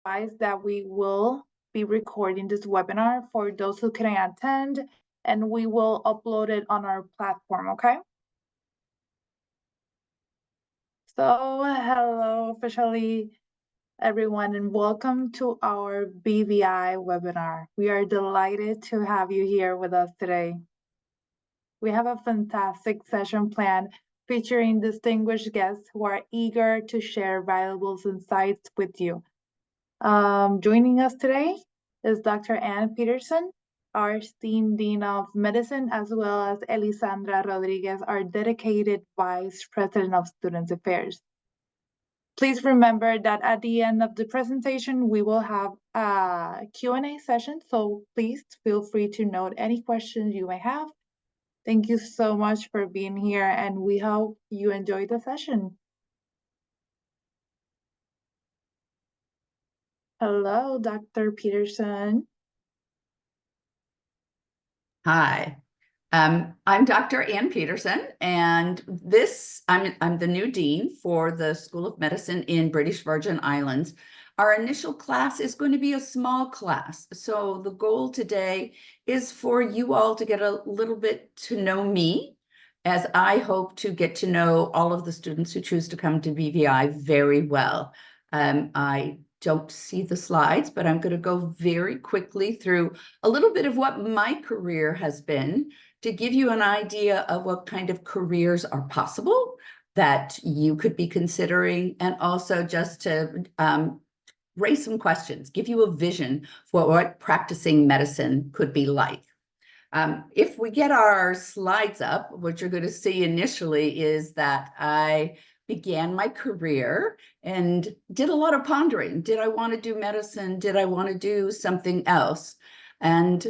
advise that we will be recording this webinar for those who couldn't attend, and we will upload it on our platform, okay? So, hello officially, everyone, and welcome to our BVI webinar. We are delighted to have you here with us today. We have a fantastic session planned featuring distinguished guests who are eager to share valuable insights with you. Joining us today is Dr. Ann Peterson, our esteemed Dean of Medicine, as well as Elisandra Rodriguez, our dedicated Vice President of Student Affairs. Please remember that at the end of the presentation, we will have a Q&A session, so please feel free to note any questions you may have. Thank you so much for being here, and we hope you enjoy the session. Hello, Dr. Peterson. Hi, I'm Dr. Ann Peterson, and I'm the new dean for the School of Medicine in British Virgin Islands. Our initial class is going to be a small class, so the goal today is for you all to get a little bit to know me, as I hope to get to know all of the students who choose to come to BVI very well. I don't see the slides, but I'm going to go very quickly through a little bit of what my career has been to give you an idea of what kind of careers are possible that you could be considering, and also just to raise some questions, give you a vision for what practicing medicine could be like. If we get our slides up, what you're going to see initially is that I began my career and did a lot of pondering. Did I want to do medicine? Did I want to do something else? And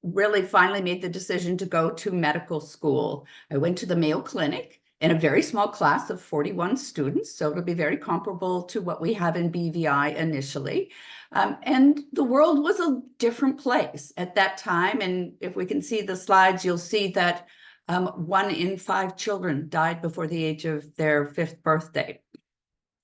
really finally made the decision to go to medical school. I went to the Mayo Clinic in a very small class of 41 students, so it'll be very comparable to what we have in BVI initially. And the world was a different place at that time. And if we can see the slides, you'll see that 1 in 5 children died before the age of their 5th birthday,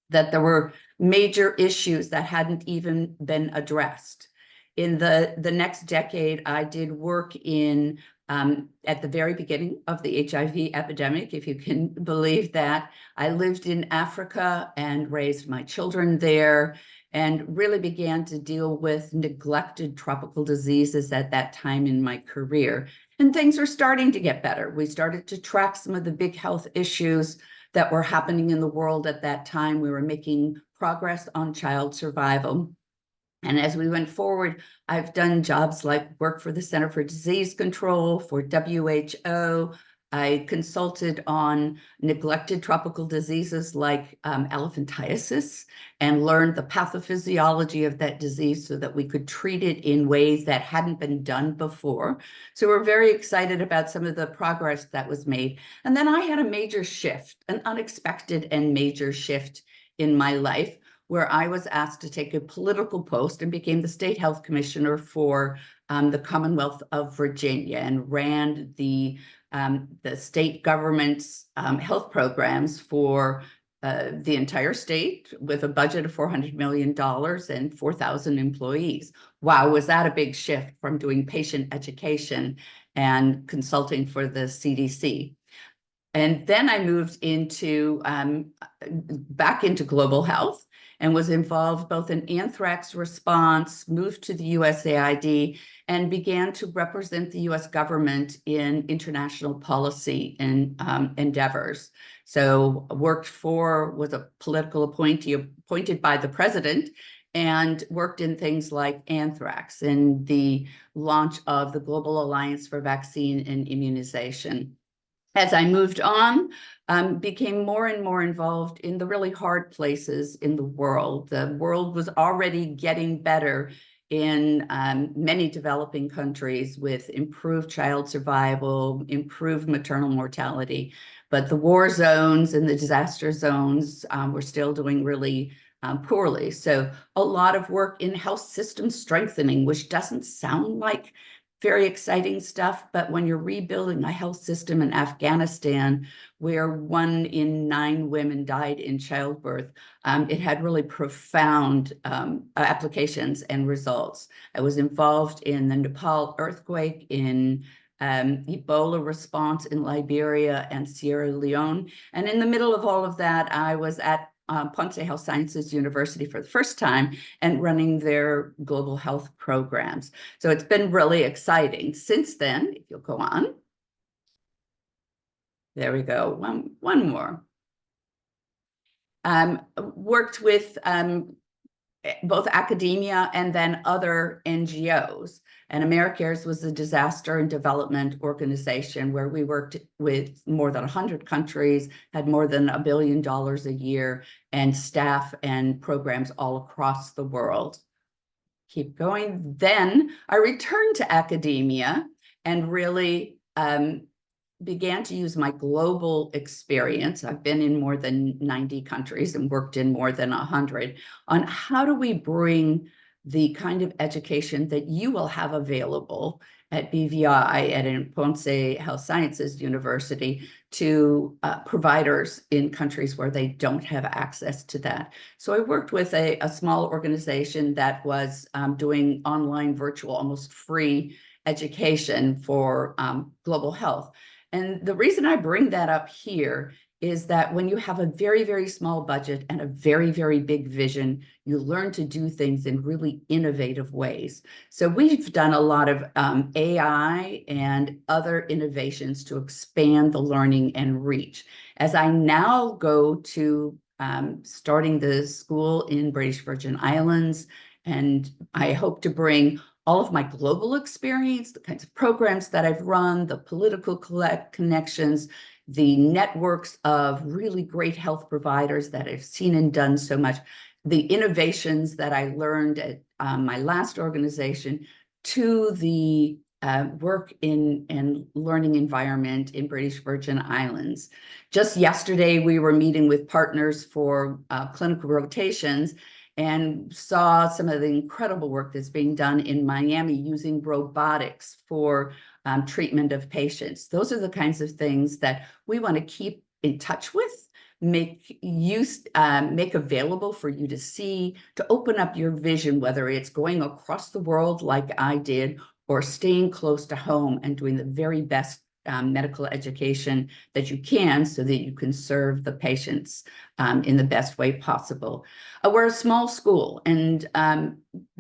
that there were major issues that hadn't even been addressed. In the next decade, I did work in at the very beginning of the HIV epidemic, if you can believe that. I lived in Africa and raised my children there, and really began to deal with neglected tropical diseases at that time in my career. And things are starting to get better. We started to track some of the big health issues that were happening in the world at that time. We were making progress on child survival. And as we went forward, I've done jobs like work for the Center for Disease Control, for WHO. I consulted on neglected tropical diseases like elephantiasis, and learned the pathophysiology of that disease so that we could treat it in ways that hadn't been done before. So we're very excited about some of the progress that was made. And then I had a major shift, an unexpected and major shift in my life, where I was asked to take a political post and became the state health commissioner for the Commonwealth of Virginia, and ran the state government's health programs for the entire state, with a budget of $400 million and 4,000 employees. Wow, was that a big shift from doing patient education and consulting for the CDC. And then I moved into back into global health, and was involved both in anthrax response, moved to the USAID, and began to represent the US government in international policy and endeavors. So was a political appointee appointed by the president, and worked in things like anthrax and the launch of the Global Alliance for Vaccine and Immunization. As I moved on, became more and more involved in the really hard places in the world. The world was already getting better in many developing countries, with improved child survival, improved maternal mortality. But the war zones and the disaster zones were still doing really poorly. So a lot of work in health system strengthening, which doesn't sound like very exciting stuff. But when you're rebuilding a health system in Afghanistan, where 1 in 9 women died in childbirth, it had really profound applications and results. I was involved in the Nepal earthquake, in Ebola response in Liberia and Sierra Leone. And in the middle of all of that, I was at Ponce Health Sciences University for the first time and running their global health programs. So it's been really exciting. Since then, if you'll go on. There we go. One more. Worked with both academia and then other NGOs. And AmeriCares was a disaster and development organization where we worked with more than 100 countries, had more than $1 billion a year, and staff and programs all across the world. Keep going. Then I returned to academia and really began to use my global experience. I've been in more than 90 countries and worked in more than 100 on how do we bring the kind of education that you will have available at BVI at Ponce Health Sciences University to providers in countries where they don't have access to that. So I worked with a small organization that was doing online, virtual, almost free education for global health. And the reason I bring that up here is that when you have a very, very small budget and a very, very big vision, you learn to do things in really innovative ways. So we've done a lot of AI and other innovations to expand the learning and reach. As I now go to starting the school in British Virgin Islands, and I hope to bring all of my global experience, the kinds of programs that I've run, the political connections, the networks of really great health providers that I've seen and done so much, the innovations that I learned at my last organization, to the work in and learning environment in British Virgin Islands. Just yesterday, we were meeting with partners for clinical rotations and saw some of the incredible work that's being done in Miami using robotics for treatment of patients. Those are the kinds of things that we want to keep in touch with, make available for you to see, to open up your vision, whether it's going across the world like I did, or staying close to home and doing the very best medical education that you can so that you can serve the patients in the best way possible. We're a small school, and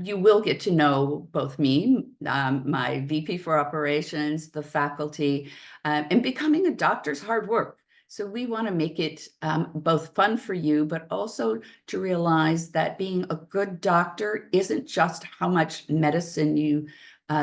you will get to know both me, my VP for operations, the faculty, and becoming a doctor's hard work. So we want to make it both fun for you, but also to realize that being a good doctor isn't just how much medicine you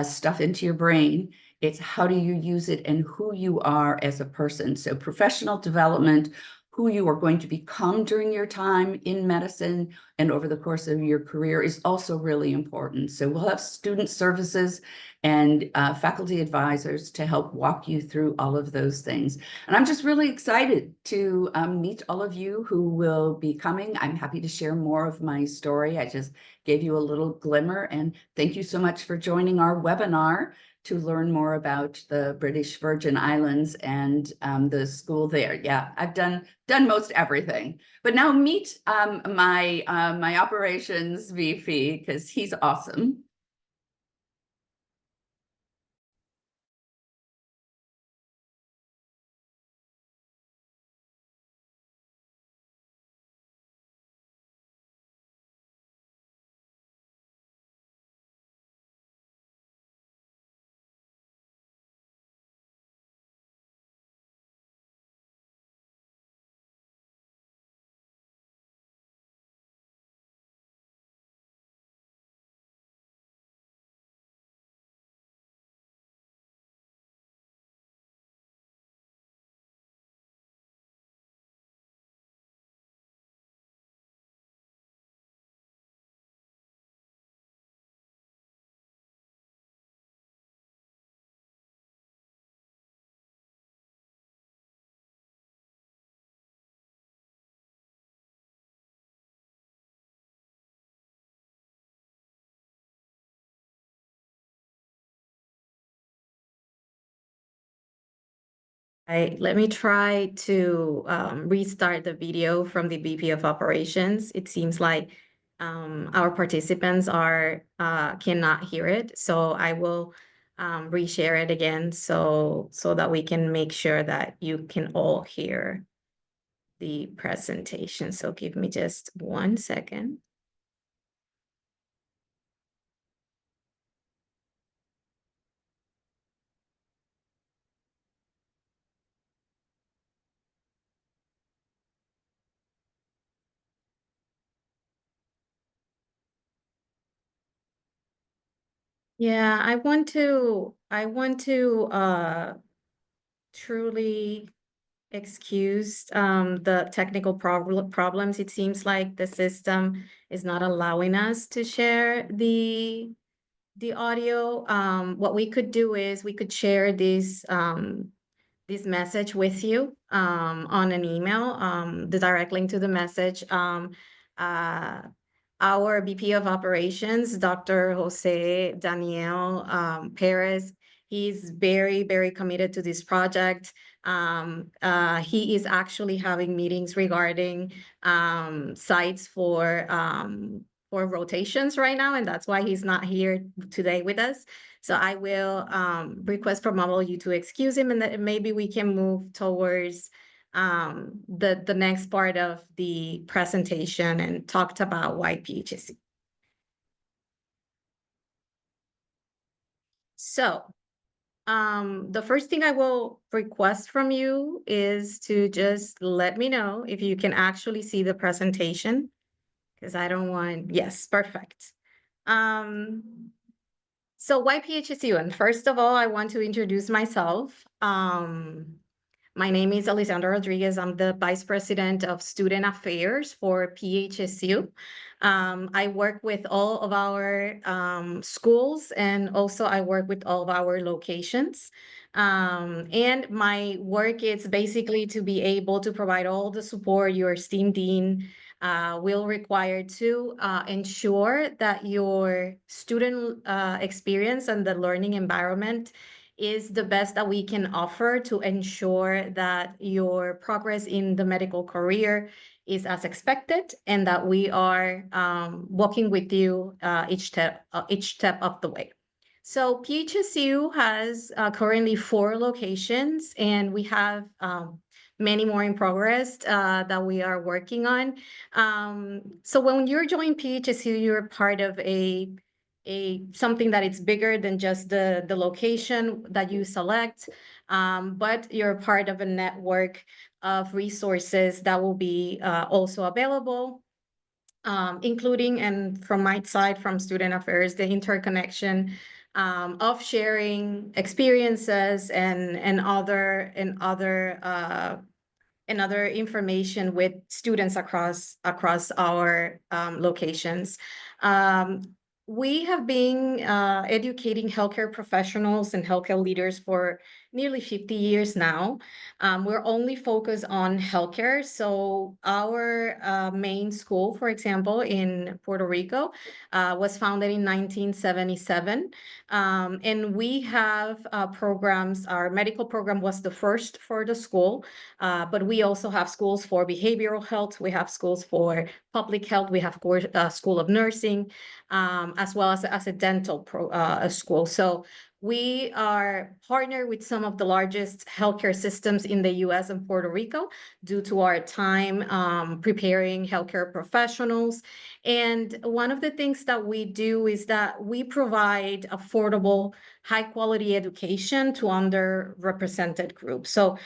stuff into your brain. It's how do you use it and who you are as a person. So professional development, who you are going to become during your time in medicine and over the course of your career is also really important. So we'll have student services and faculty advisors to help walk you through all of those things. And I'm just really excited to meet all of you who will be coming. I'm happy to share more of my story. I just gave you a little glimmer, and thank you so much for joining our webinar to learn more about the British Virgin Islands and the school there. Yeah, I've done most everything. But now meet my operations VP, because he's awesome. Let me try to restart the video from the VP of Operations. It seems like our participants are cannot hear it, so I will reshare it again so that we can make sure that you can all hear the presentation. So give me just 1 second. Yeah, I want to truly excuse the technical problems. It seems like the system is not allowing us to share the audio. What we could do is we could share this message with you on an email, the direct link to the message. Uh, our VP of Operations, Dr. Jose Daniel Perez, he's very, very committed to this project. He is actually having meetings regarding sites for rotations right now, and that's why he's not here today with us. So I will request from all of you to excuse him, and that maybe we can move towards the next part of the presentation and talked about why PHSU. So the first thing I will request from you is to just let me know if you can actually see the presentation, because I don't want, yes, perfect. So why PHSU? And first of all, I want to introduce myself. My name is Alessandra Rodriguez. I'm the Vice President of Student Affairs for PHSU. I work with all of our schools, and also I work with all of our locations. And my work is basically to be able to provide all the support your esteemed dean will require to ensure that your student experience and the learning environment is the best that we can offer to ensure that your progress in the medical career is as expected, and that we are walking with you each step of the way. So PHSU has currently 4 locations, and we have many more in progress that we are working on. So when you're joining PHSU, you're part of a something that it's bigger than just the location that you select, but you're part of a network of resources that will be also available, including, and from my side, from student affairs, the interconnection of sharing experiences and other information with students across our locations. We have been educating healthcare professionals and healthcare leaders for nearly 50 years now. We're only focused on healthcare. So our main school, for example, in Puerto Rico, was founded in 1977. And we have programs. Our medical program was the first for the school, but we also have schools for behavioral health. We have schools for public health. We have School of Nursing, as well as a dental school. So we are partnered with some of the largest healthcare systems in the US and Puerto Rico due to our time preparing healthcare professionals. And one of the things that we do is that we provide affordable, high quality education to underrepresented groups. So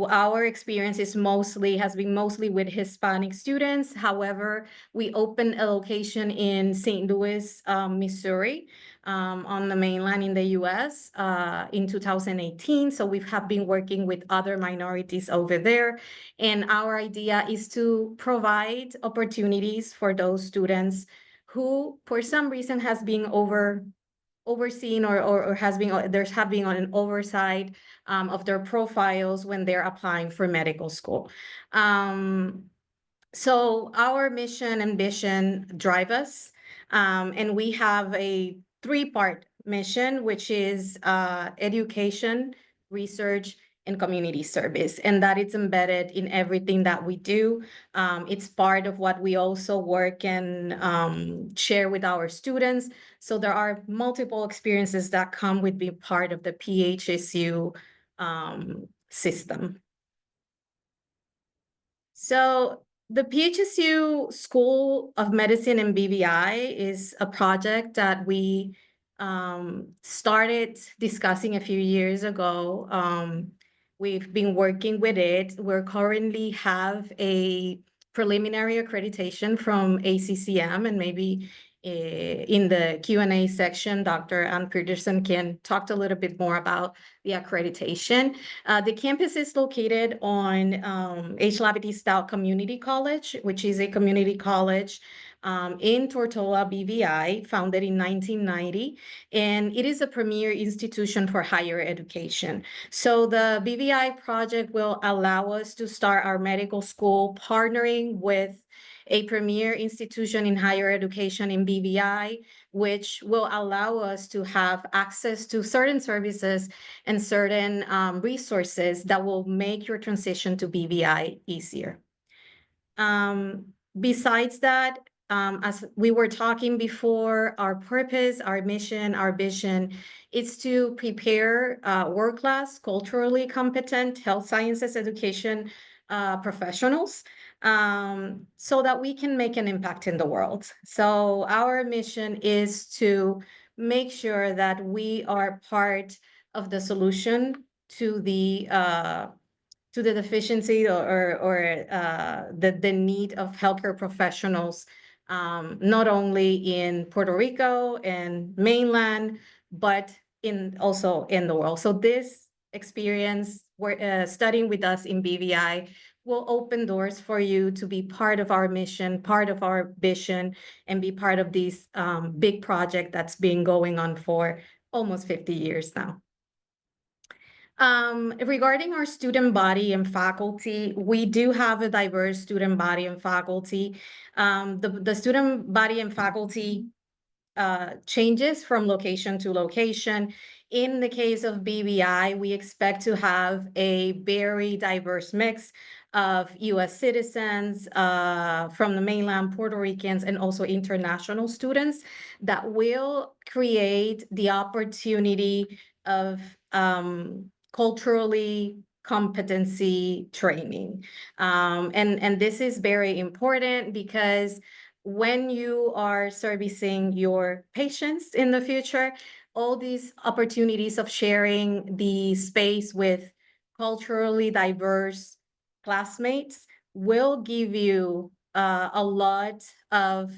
our experience has been mostly with Hispanic students. However, we opened a location in St. Louis, Missouri, on the mainland in the US in 2018. So we have been working with other minorities over there. And our idea is to provide opportunities for those students who, for some reason, has been overseen or has been there's have been on an oversight of their profiles when they're applying for medical school. So our mission and vision drive us, and we have a 3-part mission, which is education, research, and community service, and that it's embedded in everything that we do. It's part of what we also work and share with our students. So there are multiple experiences that come with being part of the PHSU system. So the PHSU School of Medicine and BVI is a project that we started discussing a few years ago. We've been working with it. We're currently have a preliminary accreditation from ACCM, and maybe in the Q&A section, Dr. Ann Peterson can talk a little bit more about the accreditation. The campus is located on H. Labadee Stout Community College, which is a community college in Tortola, BVI, founded in 1990, and it is a premier institution for higher education. So the BVI project will allow us to start our medical school partnering with a premier institution in higher education in BVI, which will allow us to have access to certain services and certain resources that will make your transition to BVI easier. Besides that, as we were talking before, our purpose, our mission, our vision is to prepare world-class, culturally competent health sciences education professionals so that we can make an impact in the world. So our mission is to make sure that we are part of the solution to the deficiency or the need of healthcare professionals, not only in Puerto Rico and mainland, but also in the world. So this experience, studying with us in BVI, will open doors for you to be part of our mission, part of our vision, and be part of this big project that's been going on for almost 50 years now. Regarding our student body and faculty, we do have a diverse student body and faculty. The student body and faculty changes from location to location. In the case of BVI, we expect to have a very diverse mix of US citizens from the mainland, Puerto Ricans, and also international students that will create the opportunity of culturally competency training. And this is very important because when you are servicing your patients in the future, all these opportunities of sharing the space with culturally diverse classmates will give you a lot of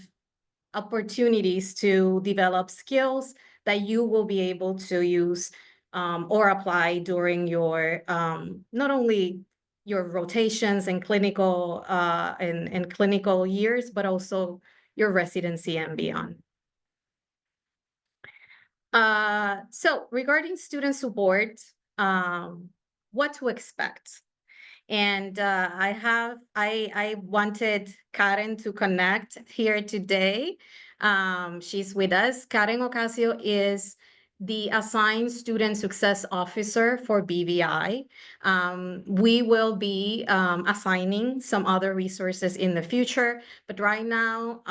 opportunities to develop skills that you will be able to use or apply during your not only your rotations and clinical and clinical years, but also your residency and beyond. So regarding student support, what to expect? And I wanted Karen to connect here today. She's with us. Karen Ocasio is the assigned student success officer for BVI. We will be assigning some other resources in the future, but right now,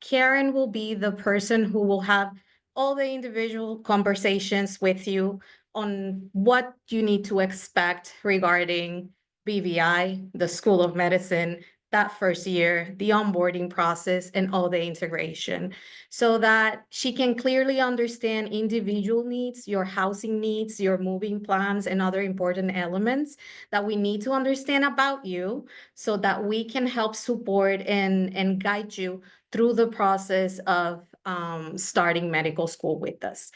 Karen will be the person who will have all the individual conversations with you on what you need to expect regarding BVI, the School of Medicine, that first year, the onboarding process, and all the integration, so that she can clearly understand individual needs, your housing needs, your moving plans, and other important elements that we need to understand about you so that we can help support and guide you through the process of starting medical school with us.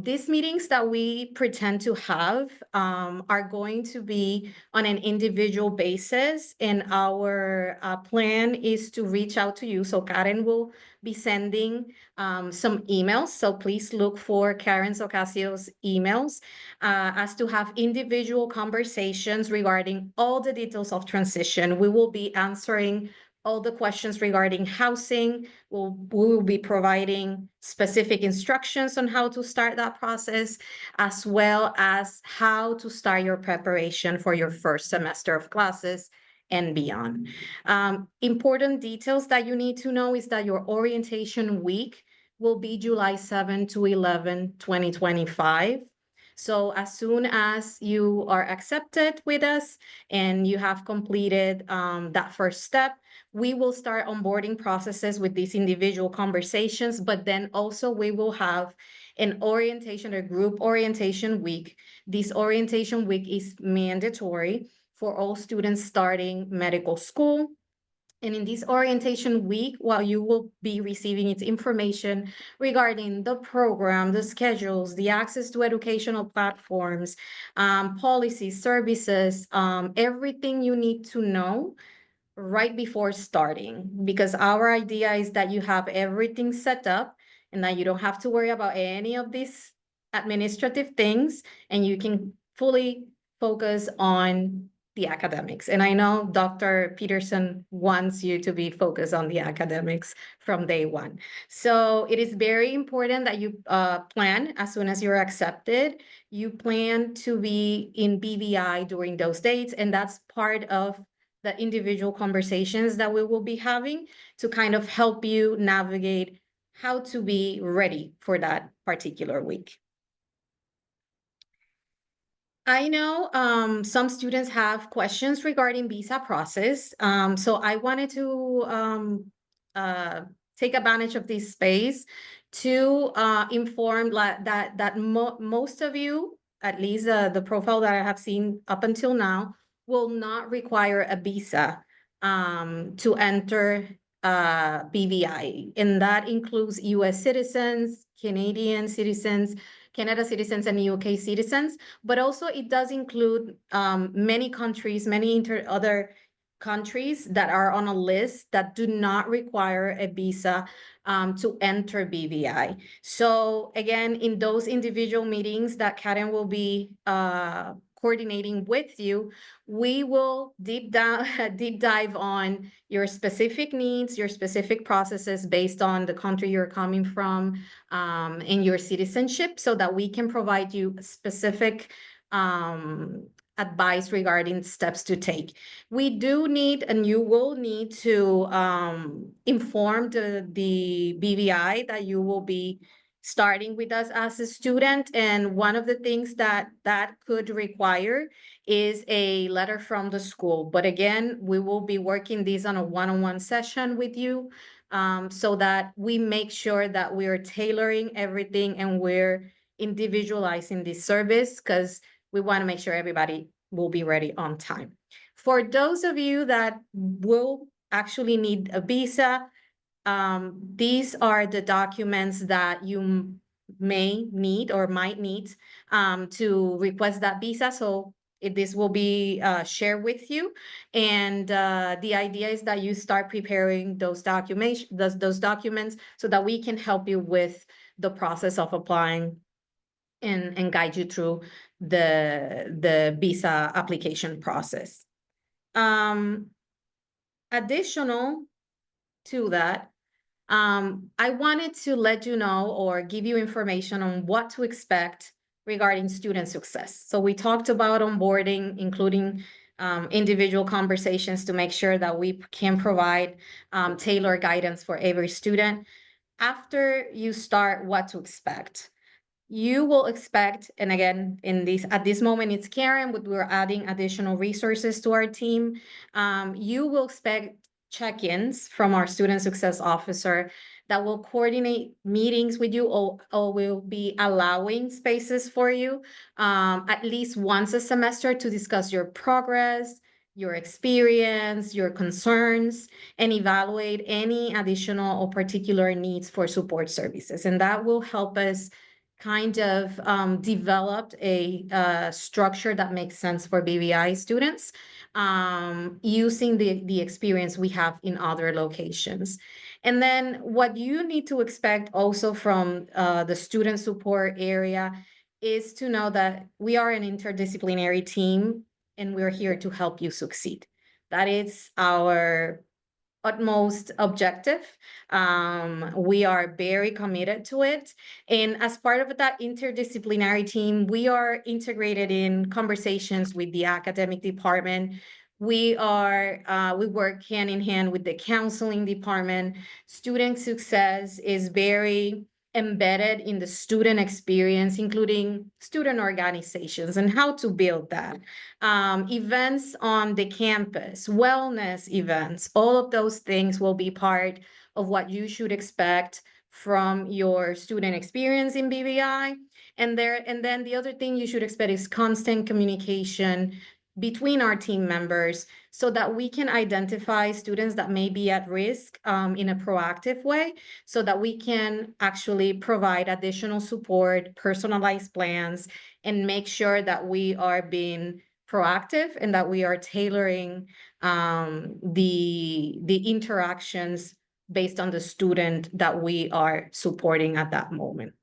These meetings that we pretend to have are going to be on an individual basis, and our plan is to reach out to you. So Karen will be sending some emails. So please look for Karen Ocasio's emails as to have individual conversations regarding all the details of transition. We will be answering all the questions regarding housing. We will be providing specific instructions on how to start that process, as well as how to start your preparation for your first semester of classes and beyond. Important details that you need to know is that your orientation week will be July 7 to 11, 2025. So as soon as you are accepted with us and you have completed that first step, we will start onboarding processes with these individual conversations, but then also we will have an orientation or group orientation week. This orientation week is mandatory for all students starting medical school. And in this orientation week, while you will be receiving its information regarding the program, the schedules, the access to educational platforms, policies, services, everything you need to know right before starting, because our idea is that you have everything set up and that you don't have to worry about any of these administrative things, and you can fully focus on the academics. And I know Dr. Peterson wants you to be focused on the academics from day one. So it is very important that you plan as soon as you're accepted. You plan to be in BVI during those dates, and that's part of the individual conversations that we will be having to kind of help you navigate how to be ready for that particular week. I know some students have questions regarding visa process. So I wanted to take advantage of this space to inform that most of you, at least the profile that I have seen up until now, will not require a visa to enter BVI. And that includes US citizens, Canadian citizens, Canada citizens, and UK citizens, but also it does include many countries, many other countries that are on a list that do not require a visa to enter BVI. So again, in those individual meetings that Karen will be coordinating with you, we will deep dive on your specific needs, your specific processes based on the country you're coming from, and your citizenship, so that we can provide you specific advice regarding steps to take. We do need, and you will need to inform the BVI that you will be starting with us as a student. And one of the things that could require is a letter from the school. But again, we will be working these on a one-on-one session with you, so that we make sure that we are tailoring everything and we're individualizing this service, because we want to make sure everybody will be ready on time. For those of you that will actually need a visa, these are the documents that you may need or might need to request that visa. So this will be shared with you. And the idea is that you start preparing those documents so that we can help you with the process of applying and guide you through the visa application process. Additional to that, I wanted to let you know or give you information on what to expect regarding student success. So we talked about onboarding, including individual conversations to make sure that we can provide tailored guidance for every student. After you start, what to expect. You will expect, and again, at this moment, it's Karen, but we're adding additional resources to our team. You will expect check-ins from our student success officer that will coordinate meetings with you, or will be allowing spaces for you at least once a semester to discuss your progress, your experience, your concerns, and evaluate any additional or particular needs for support services. And that will help us kind of developed a structure that makes sense for BVI students using the experience we have in other locations. And then what you need to expect also from the student support area is to know that we are an interdisciplinary team and we're here to help you succeed. That is our utmost objective. We are very committed to it. And as part of that interdisciplinary team, we are integrated in conversations with the academic department. We work hand in hand with the counseling department. Student success is very embedded in the student experience, including student organizations and how to build that. Events on the campus, wellness events, all of those things will be part of what you should expect from your student experience in BVI. And then the other thing you should expect is constant communication between our team members so that we can identify students that may be at risk in a proactive way, so that we can actually provide additional support, personalized plans, and make sure that we are being proactive and that we are tailoring the interactions based on the student that we are supporting at that moment.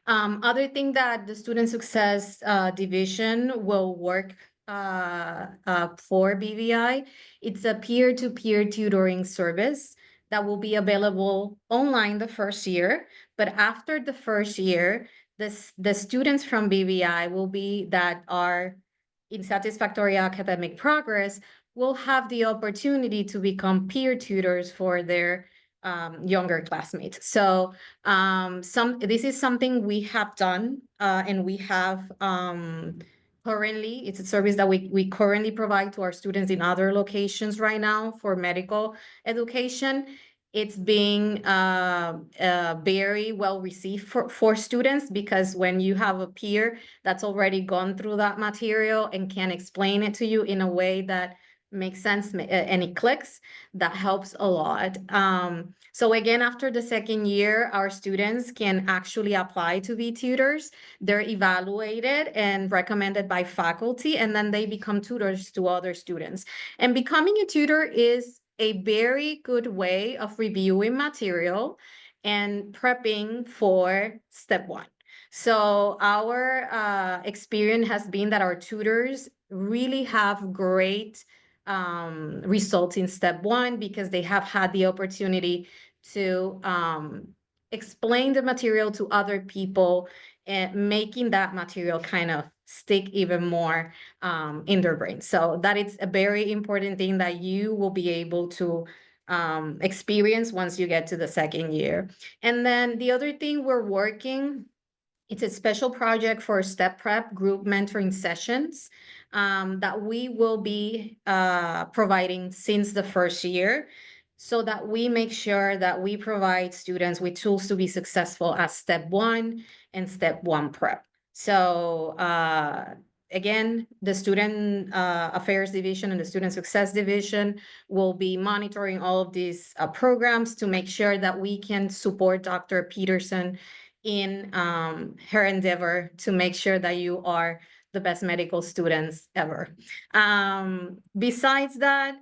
Other thing that the Student Success Division will work for BVI, it's a peer-to-peer tutoring service that will be available online the first year. But after the first year, the students from BVI that are in satisfactory academic progress will have the opportunity to become peer tutors for their younger classmates. So this is something we have done, and we have currently, it's a service that we currently provide to our students in other locations right now for medical education. It's being very well received for students, because when you have a peer that's already gone through that material and can explain it to you in a way that makes sense and it clicks, that helps a lot. So again, after the second year, our students can actually apply to be tutors. They're evaluated and recommended by faculty, and then they become tutors to other students. And becoming a tutor is a very good way of reviewing material and prepping for step one. So our experience has been that our tutors really have great results in step one, because they have had the opportunity to explain the material to other people, and making that material kind of stick even more in their brain. So that is a very important thing that you will be able to experience once you get to the second year. And then the other thing we're working, it's a special project for step prep group mentoring sessions that we will be providing since the first year, so that we make sure that we provide students with tools to be successful at step one and step one prep. So again, the Student Affairs Division and the Student Success Division will be monitoring all of these programs to make sure that we can support Dr. Peterson in her endeavor to make sure that you are the best medical students ever. Besides that,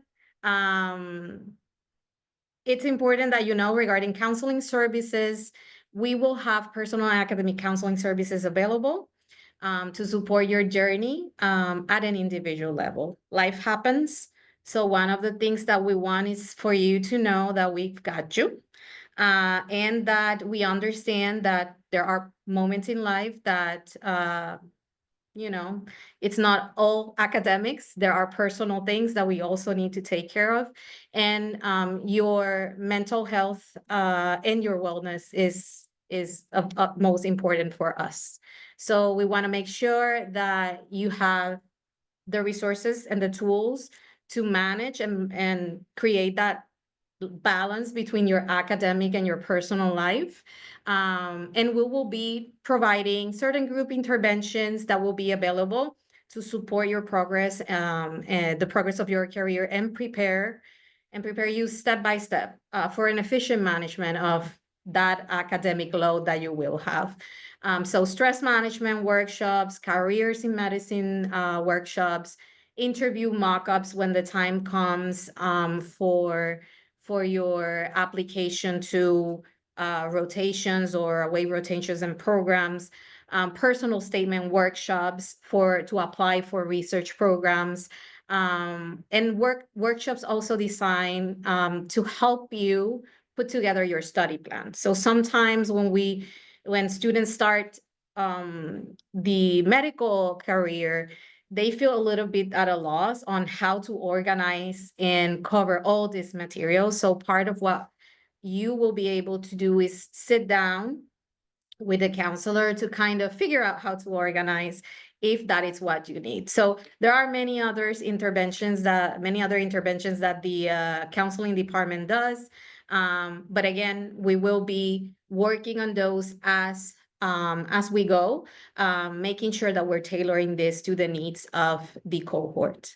it's important that you know, regarding counseling services, we will have personal and academic counseling services available to support your journey at an individual level. Life happens. So one of the things that we want is for you to know that we've got you. And that we understand that there are moments in life that it's not all academics. There are personal things that we also need to take care of. And your mental health and your wellness is of utmost important for us. So we want to make sure that you have the resources and the tools to manage and create that balance between your academic and your personal life. And we will be providing certain group interventions that will be available to support your progress, and the progress of your career, and prepare you step by step for an efficient management of that academic load that you will have. So stress management workshops, careers in medicine workshops, interview mock-ups when the time comes for your application to rotations or away rotations and programs, personal statement workshops to apply for research programs, And workshops also designed to help you put together your study plan. So sometimes when students start the medical career, they feel a little bit at a loss on how to organize and cover all these materials. So part of what you will be able to do is sit down with a counselor to kind of figure out how to organize if that is what you need. So there are many other interventions that the counseling department does. But again, we will be working on those as we go, making sure that we're tailoring this to the needs of the cohort.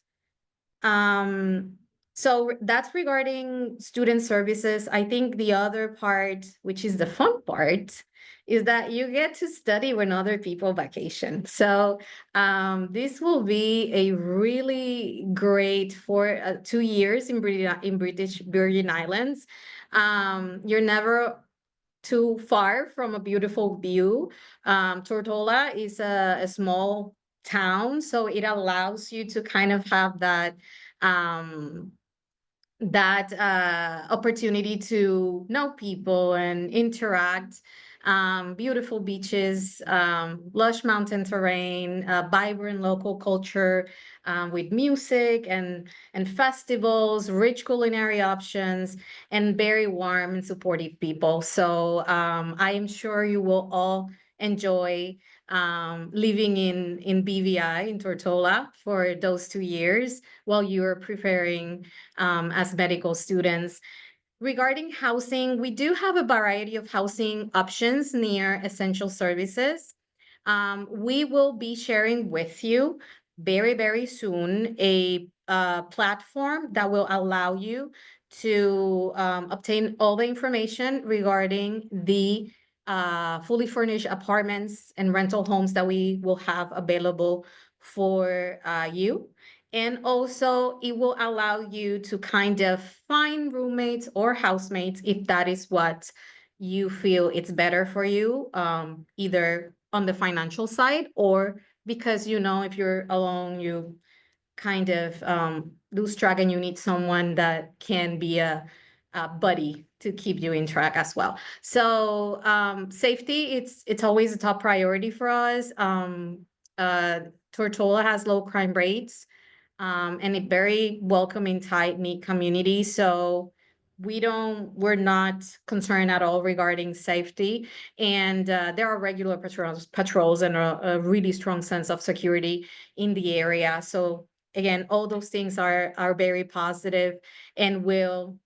So that's regarding student services. I think the other part, which is the fun part, is that you get to study when other people vacation. So this will be a really great for 2 years in British Virgin Islands. You're never too far from a beautiful view. Tortola is a small town, so it allows you to kind of have um, that opportunity to know people and interact. Beautiful beaches, lush mountain terrain, vibrant local culture with music and festivals, rich culinary options, and very warm and supportive people. So I am sure you will all enjoy living in BVI in Tortola for those 2 years while you're preparing as medical students. Regarding housing, we do have a variety of housing options near essential services. We will be sharing with you very, very soon a platform that will allow you to obtain all the information regarding the fully furnished apartments and rental homes that we will have available for you. And also, it will allow you to kind of find roommates or housemates if that is what you feel it's better for you, either on the financial side or because, if you're alone, you kind of lose track and you need someone that can be a buddy to keep you in track as well. So safety, it's always a top priority for us. Tortola has low crime rates and a very welcoming, tight-knit community. So we're not concerned at all regarding safety. And there are regular patrols and a really strong sense of security in the area. So again, all those things are very positive and will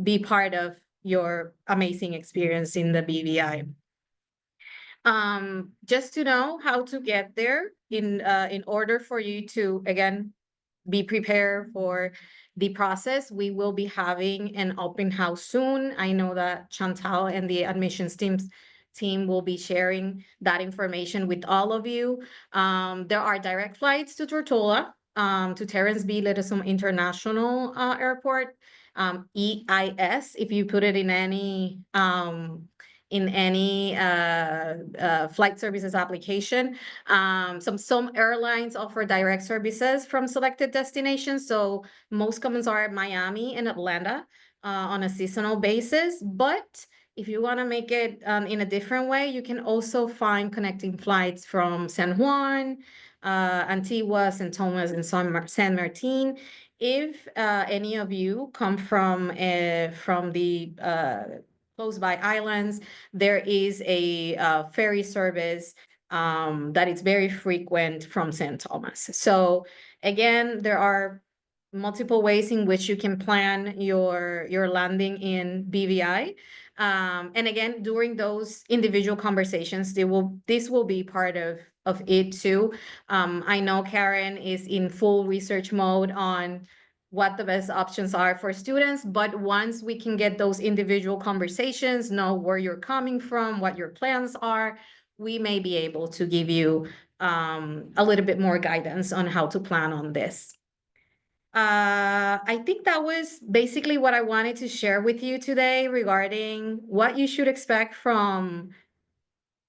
be part of your amazing experience in the BVI. Just to know how to get there in order for you to, again, be prepared for the process. We will be having an open house soon. I know that Chantal and the admissions team will be sharing that information with all of you. There are direct flights to Tortola, to Terence B. Littleson International Airport, EIS, if you put it in any flight services application. Some airlines offer direct services from selected destinations. So most commons are Miami and Atlanta on a seasonal basis. But if you want to make it in a different way, you can also find connecting flights from San Juan, Antigua, St. Thomas, and San Martin. If any of you come from the close by islands, there is a ferry service that is very frequent from St. Thomas. So again, there are multiple ways in which you can plan your landing in BVI. And again, during those individual conversations, this will be part of it too. I know Karen is in full research mode on what the best options are for students. But once we can get those individual conversations, know where you're coming from, what your plans are, we may be able to give you a little bit more guidance on how to plan on this. I think that was basically what I wanted to share with you today regarding what you should expect from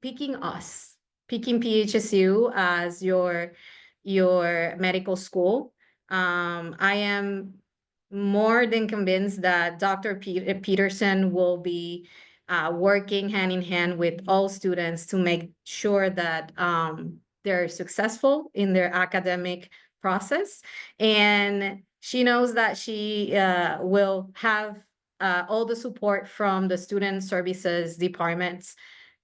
picking PHSU as your medical school. I am more than convinced that Dr. Peterson will be working hand in hand with all students to make sure that they're successful in their academic process. And she knows that she will have all the support from the student services departments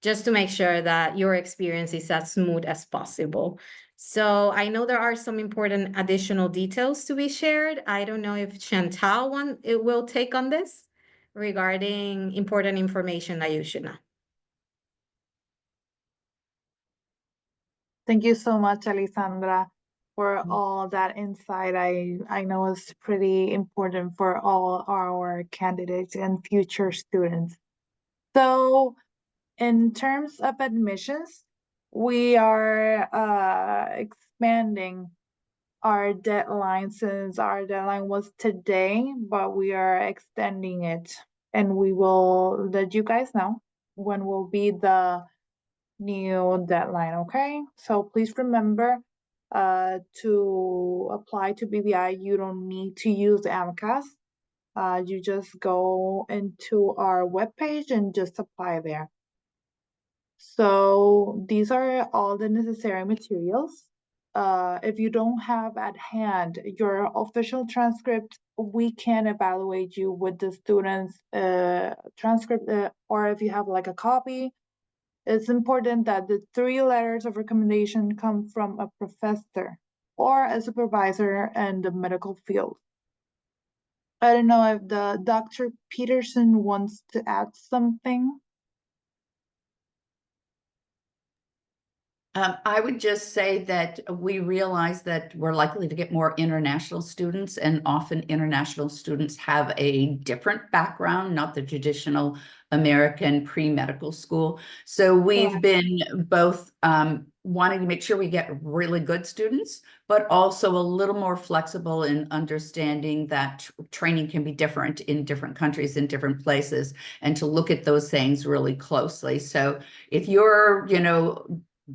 just to make sure that your experience is as smooth as possible. So I know there are some important additional details to be shared. I don't know if Chantal it will take on this regarding important information that you should know. Thank you so much, Alessandra, for all that insight. I know it's pretty important for all our candidates and future students. So, in terms of admissions, we are expanding our deadline since our deadline was today, but we are extending it, and we will let you guys know when will be the new deadline, okay? So please remember to apply to BBI, you don't need to use AMCAS. You just go into our webpage and just apply there. So these are all the necessary materials. If you don't have at hand your official transcript, we can evaluate you with the student's transcript, or if you have like a copy, it's important that the 3 letters of recommendation come from a professor or a supervisor in the medical field. I don't know if the Dr. Peterson wants to add something. I would just say that we realize that we're likely to get more international students, and often international students have a different background, not the traditional American pre-medical school. So we've been both wanting to make sure we get really good students, but also a little more flexible in understanding that training can be different in different countries, in different places, and to look at those things really closely. So if you're,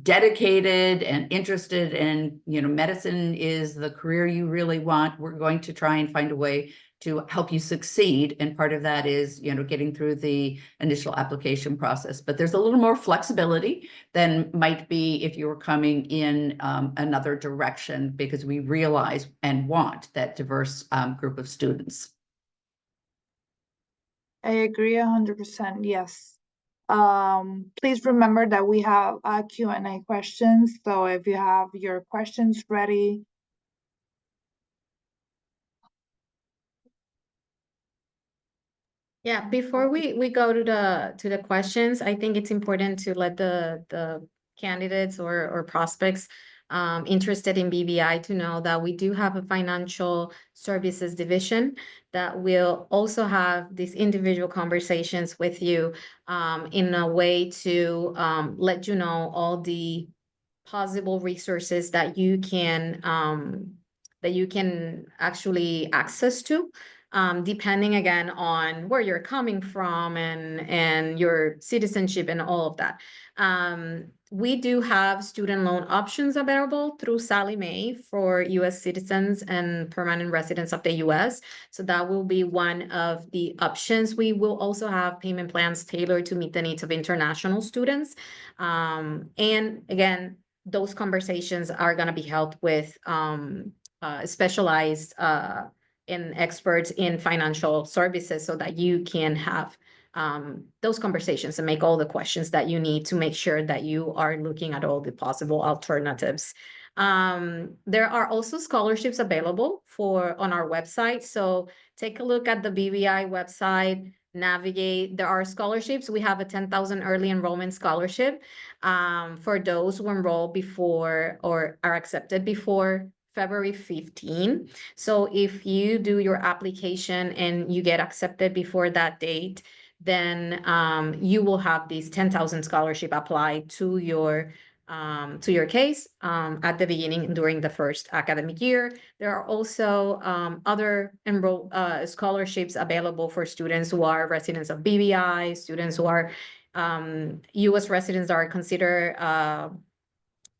dedicated and interested in, medicine is the career you really want, we're going to try and find a way to help you succeed. And part of that is, getting through the initial application process. But there's a little more flexibility than might be if you were coming in another direction, because we realize and want that diverse group of students. I agree 100%, yes. Please remember that we have Q&A questions, so if you have your questions ready. Yeah, before we go to the questions, I think it's important to let the candidates or prospects interested in BBI to know that we do have a financial services division that will also have these individual conversations with you in a way to let you know all the possible resources that you can actually access to, depending again on where you're coming from and your citizenship and all of that. We do have student loan options available through Sallie Mae for US citizens and permanent residents of the US. So that will be one of the options. We will also have payment plans tailored to meet the needs of international students. And again, those conversations are going to be held with specialized and experts in financial services so that you can have those conversations and make all the questions that you need to make sure that you are looking at all the possible alternatives. There are also scholarships available on our website. So take a look at the BBI website, navigate. There are scholarships. We have a 10,000 early enrollment scholarship for those who enroll before or are accepted before February 15. So if you do your application and you get accepted before that date, then you will have this 10,000 scholarship applied to your case at the beginning during the first academic year. There are also other scholarships available for students who are residents of BBI, students who are US residents that are considered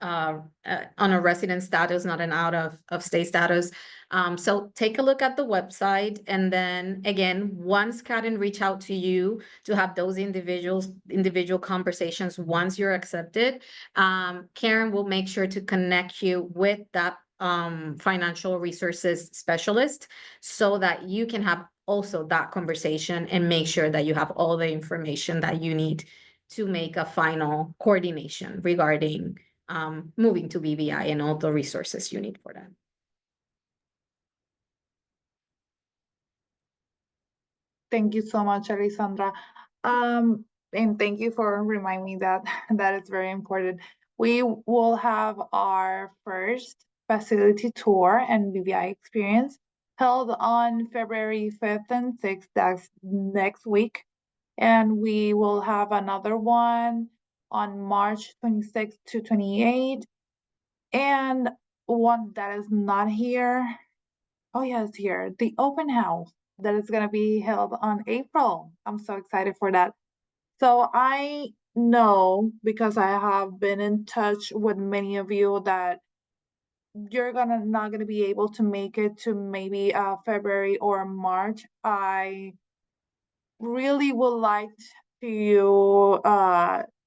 on a resident status, not an out of state status. So take a look at the website, and then again, once Karen reach out to you to have those individual conversations, once you're accepted, Karen will make sure to connect you with that financial resources specialist so that you can have also that conversation and make sure that you have all the information that you need to make a final coordination regarding moving to BVI and all the resources you need for that. Thank you so much, Alessandra. And thank you for reminding me that that is very important. We will have our first facility tour and BVI experience held on February 5th and 6th, that's next week. And we will have another one on March 26th to 28th. And one that is not here. Oh, yes, here, the open house that is going to be held on April. I'm so excited for that. So I know, because I have been in touch with many of you, that you're not gonna be able to make it to maybe February or March. I really would like to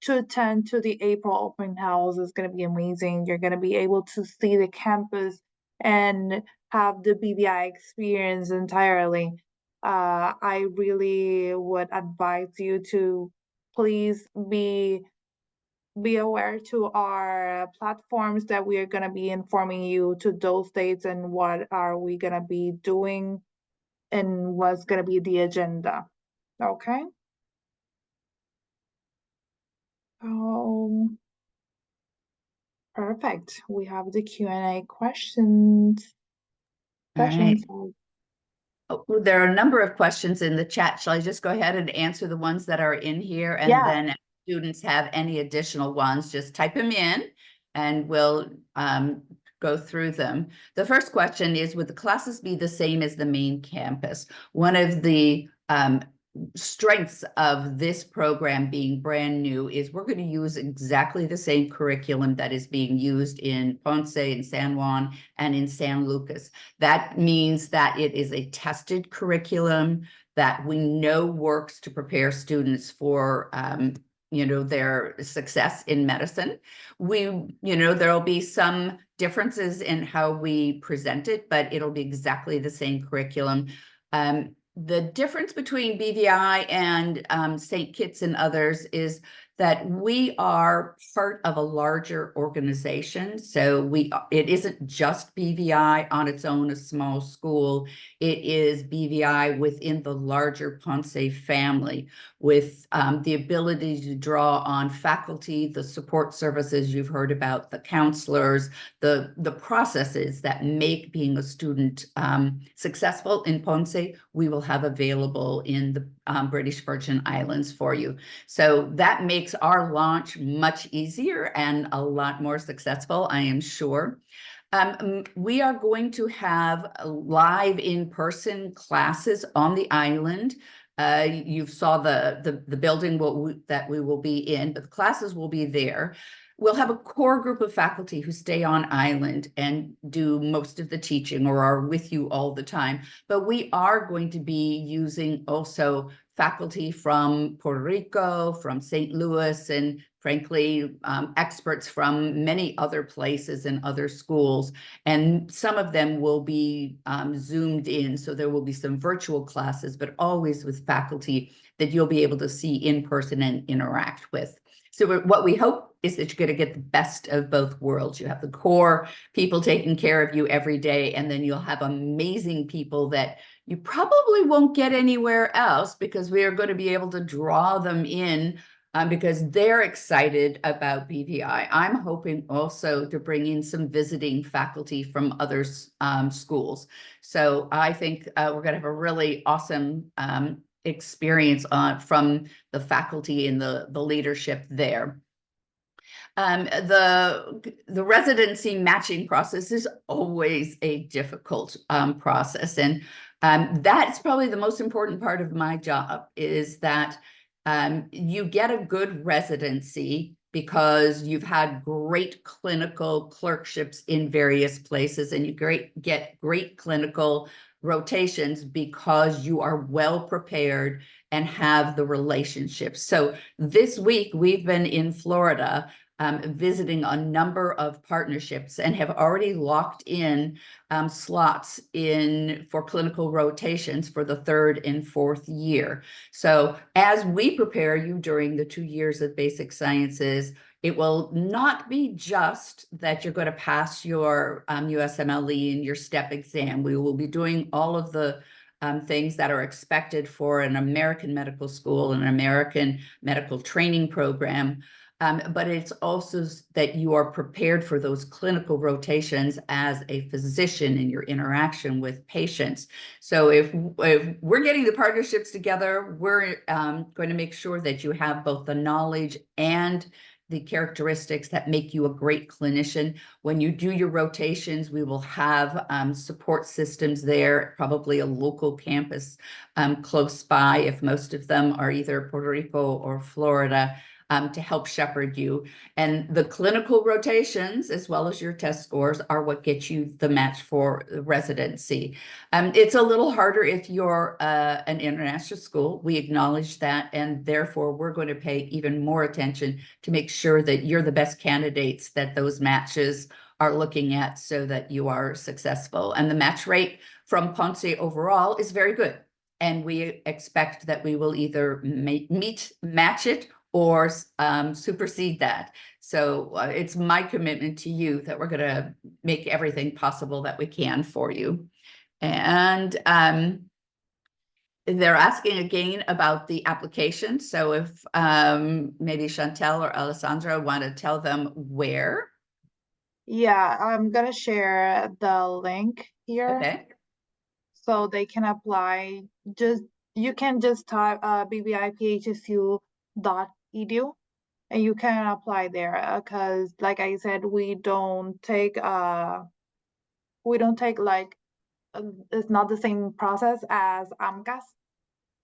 attend to the April open house. It's gonna be amazing. You're gonna be able to see the campus and have the BVI experience entirely. I really would advise you to please be aware to our platforms that we are gonna be informing you to those dates and what are we gonna be doing and what's gonna be the agenda. Okay. Perfect. We have the Q&A questions All right. sessions. Oh, there are a number of questions in the chat. Shall I just go ahead and answer the ones that are in here? And Yeah. then if students have any additional ones, just type them in and we'll go through them. The first question is, would the classes be the same as the main campus? One of the strengths of this program being brand new is we're going to use exactly the same curriculum that is being used in Ponce, in San Juan, and in San Lucas. That means that it is a tested curriculum that we know works to prepare students for their success in medicine. There'll be some differences in how we present it, but it'll be exactly the same curriculum. The difference between BVI and St. Kitts and others is that we are part of a larger organization. So it isn't just BVI on its own, a small school. It is BVI within the larger Ponce family, with the ability to draw on faculty, the support services you've heard about, the counselors, the processes that make being a student successful in Ponce, we will have available in the British Virgin Islands for you. So that makes our launch much easier and a lot more successful, I am sure. We are going to have live in-person classes on the island. You saw the building that we will be in, but the classes will be there. We'll have a core group of faculty who stay on island and do most of the teaching or are with you all the time. But we are going to be using also faculty from Puerto Rico, from St. Louis, and frankly, experts from many other places and other schools. And some of them will be zoomed in. So there will be some virtual classes, but always with faculty that you'll be able to see in person and interact with. So what we hope is that you're going to get the best of both worlds. You have the core people taking care of you every day, and then you'll have amazing people that you probably won't get anywhere else, because we are going to be able to draw them in because they're excited about BVI. I'm hoping also to bring in some visiting faculty from other schools. So I think we're going to have a really awesome experience from the faculty and the leadership there. The residency matching process is always a difficult process, and that's probably the most important part of my job, is that you get a good residency because you've had great clinical clerkships in various places, and you get great clinical rotations because you are well prepared and have the relationships. So this week we've been in Florida visiting a number of partnerships and have already locked in slots for clinical rotations for the 3rd and 4th year. So as we prepare you during the 2 years of basic sciences, it will not be just that you're going to pass your USMLE and your STEP exam. We will be doing all of the things that are expected for an American medical school, an American medical training program. But it's also that you are prepared for those clinical rotations as a physician in your interaction with patients. So if we're getting the partnerships together, we're going to make sure that you have both the knowledge and the characteristics that make you a great clinician. When you do your rotations, we will have support systems there, probably a local campus close by, if most of them are either Puerto Rico or Florida, to help shepherd you. And the clinical rotations, as well as your test scores, are what get you the match for residency. It's a little harder if you're an international school. We acknowledge that, and therefore we're going to pay even more attention to make sure that you're the best candidates that those matches are looking at so that you are successful. And the match rate from Ponce overall is very good. And we expect that we will either match it, or supersede that. So it's my commitment to you that we're going to make everything possible that we can for you. And they're asking again about the application. So if maybe Chantel or Alessandra want to tell them where. Yeah, I'm gonna share the link here Okay. so they can apply. You can just type bbiphsu.edu and you can apply there because like I said, we don't take like it's not the same process as AMCAS.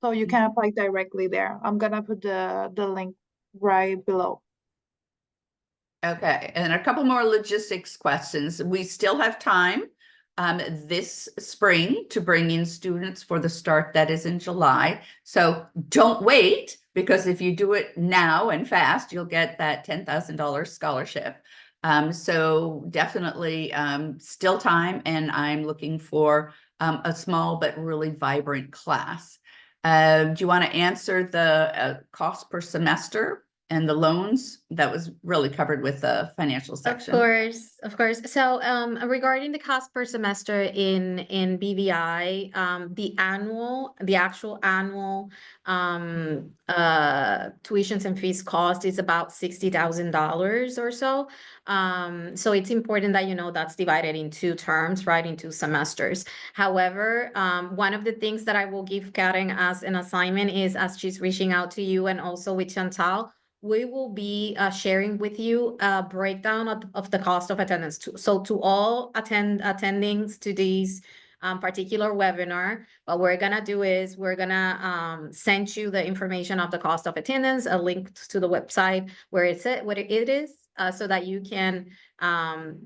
So you can apply directly there. I'm gonna put the link right below. Okay, and a couple more logistics questions. We still have time this spring to bring in students for the start that is in July. So don't wait, because if you do it now and fast, you'll get that $10,000 scholarship. So definitely still time, and I'm looking for a small but really vibrant class. Do you want to answer the cost per semester and the loans? That was really covered with the financial section. Of course. So, regarding the cost per semester in BVI, the actual annual tuitions and fees cost is about $60,000 or so. So it's important that you know that's divided in 2 terms, right, in 2 semesters. However, one of the things that I will give Karen as an assignment is, as she's reaching out to you and also with Chantal, we will be sharing with you a breakdown of the cost of attendance. So to all attendings to these particular webinar, what we're gonna do is we're gonna send you the information of the cost of attendance, a link to the website where what it is, so that you can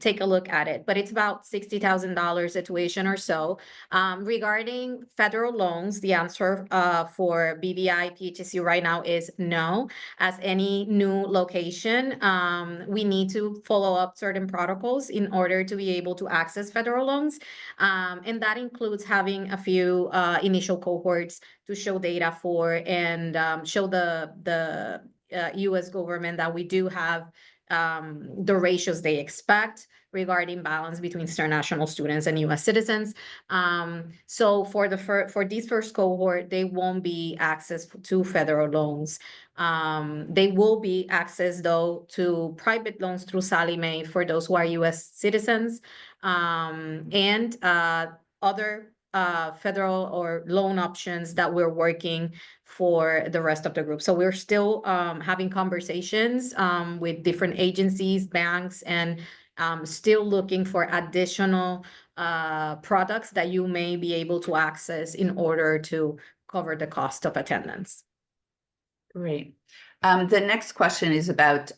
take a look at it. But it's about $60,000 a tuition or so. Regarding federal loans, the answer for BVI PHSU right now is no. As any new location, we need to follow up certain protocols in order to be able to access federal loans. And that includes having a few initial cohorts to show data for and show the US government that we do have the ratios they expect regarding balance between international students and US citizens. So for this first cohort, they won't be access to federal loans. They will be access though to private loans through Sallie Mae for those who are US citizens, and other federal or loan options that we're working for the rest of the group. So we're still having conversations with different agencies, banks, and still looking for additional products that you may be able to access in order to cover the cost of attendance. Great. The next question is about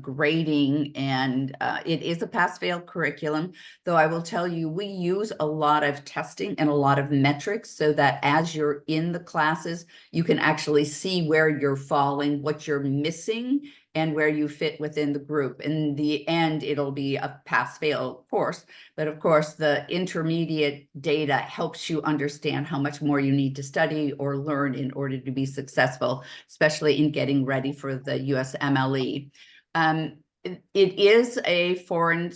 grading, and it is a pass-fail curriculum, though I will tell you we use a lot of testing and a lot of metrics so that as you're in the classes, you can actually see where you're falling, what you're missing, and where you fit within the group. In the end, it'll be a pass-fail course, but of course, the intermediate data helps you understand how much more you need to study or learn in order to be successful, especially in getting ready for the USMLE. It is a foreign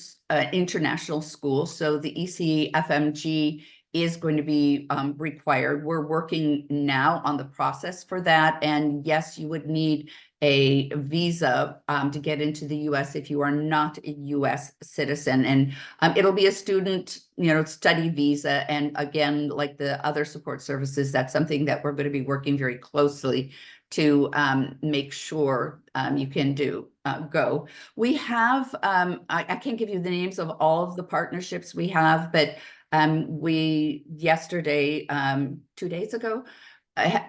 international school, so the ECFMG is going to be required. We're working now on the process for that. And yes, you would need a visa to get into the US if you are not a US citizen. And it'll be a student, study visa. And again, like the other support services, that's something that we're going to be working very closely to make sure you can go. We have, I can't give you the names of all of the partnerships we have, but we yesterday, 2 days ago,